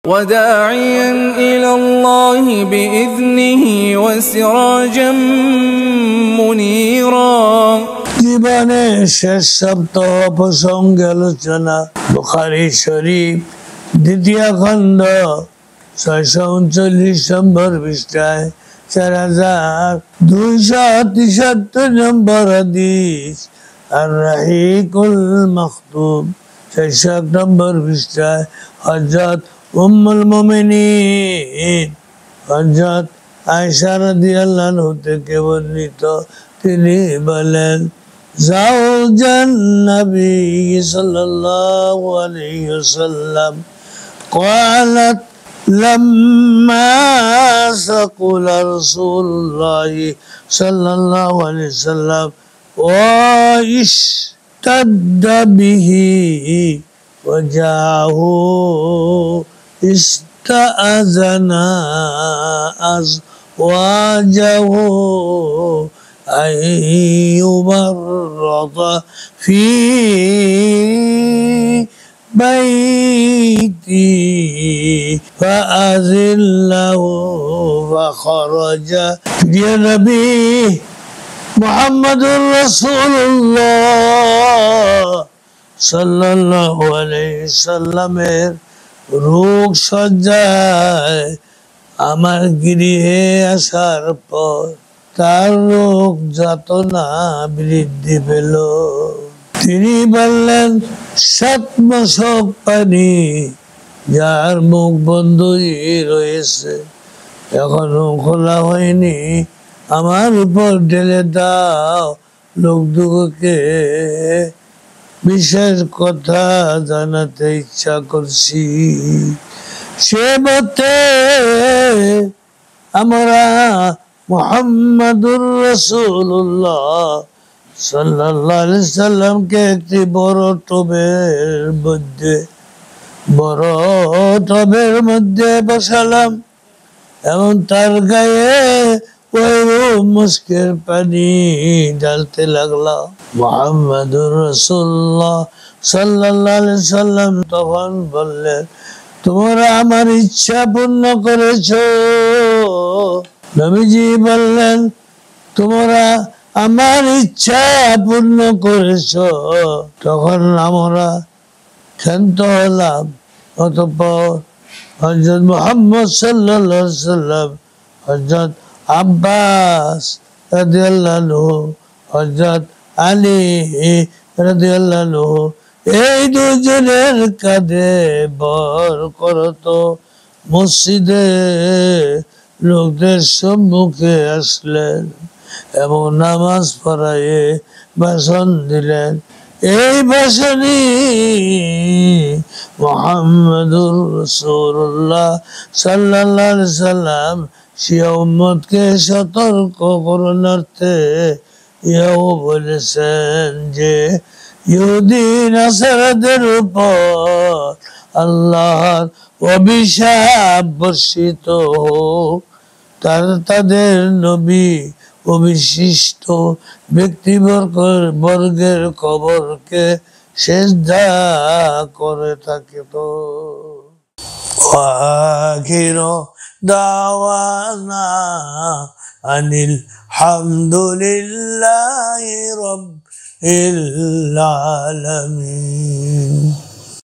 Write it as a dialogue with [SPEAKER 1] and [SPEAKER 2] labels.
[SPEAKER 1] وداعيا إلى الله بإذنه وسراجا منيرا
[SPEAKER 2] জীবনে শেষ সপ্তাহ প্রসঙ্গে আলোচনা বুখারী শরীফ দ্বিতীয় খণ্ড 639 নম্বর পৃষ্ঠায় 4273 নম্বর হাদিস আর রাহিকুল মাখতুম 601 নম্বর পৃষ্ঠায় হযরত উম্মুল মুমিনিন হযরত আয়েশা রাদিয়াল্লাহু আনহা থেকে বর্ণিত তিনি বলেন জাওজান নবী সাল্লাল্লাহু আলাইহি ওয়াসাল্লাম قالت لما سقل رسول الله صلى الله عليه وسلم واشتد به وجاءه استأذن أزواجه أن يمرض في بيتي فأذن له فخرج يا نبي محمد رسول الله সাল্লাল্লাহু আলাইহি সাল্লামের রোগ সজ্জায় আমার গৃহে আসার পর তার রোগ যাতনা বৃদ্ধি পেল। তিনি বললেন 7 মশক পানি যার মুখ বন্ধই রয়েছে এখনো খোলা হয়নি আমার উপর ঢেলে দাও। লোক দুঃখকে বিশেষ কথা জানাতে ইচ্ছা করছি। সে মতে আমরা মুহাম্মাদুর রাসূলুল্লাহ সাল্লাল্লাহু আলাইহি সাল্লামকে একটি বড় টবের মধ্যে বসালাম এবং তার গায়ে ওই মুস্কের পানি ঢালতে লাগলাম। মুহাম্মাদুর রাসূলুল্লাহ সাল্লাল্লাহু আলাইহি সাল্লাম তখন বললেন তোমরা আমার ইচ্ছা পূর্ণ করেছো। নবীজি বললেন তোমরা আমার ইচ্ছা পূর্ণ করেছো। তখন আমরা ক্ষান্ত হলাম। অতঃপর হযরত মুহাম্মদ সাল্লাল্লাহু আলাইহি সাল্লাম হযরত আব্বাস রাদিয়াল্লাহু আনহু হযরত আলী রাদিয়াল্লাহু আনহু এই দুজনের কাঁধে ভর করত মসজিদে লোকদের সম্মুখে আসলেন এবং নামাজ পড়ায়ে ভাষণ দিলেন। এই ভাষণই মুহাম্মাদুর রাসূলুল্লাহ সাল্লাল্লাহু আলাইহি সাল্লাম শিয়া উম্মতকে সতর্ক করণার্থে ইও বলেছেন যে ইহুদি নাসারাদের উপর আল্লাহর অভিশাপ বর্ষিত হোক। তাদের নবী ও বিশিষ্ট ব্যক্তিবর্গের কবরকে সিজদা করে থাকে। তো আখিরু দাওয়ানা আনিল হামদুলিল্লাহি রাব্বিল আলামিন।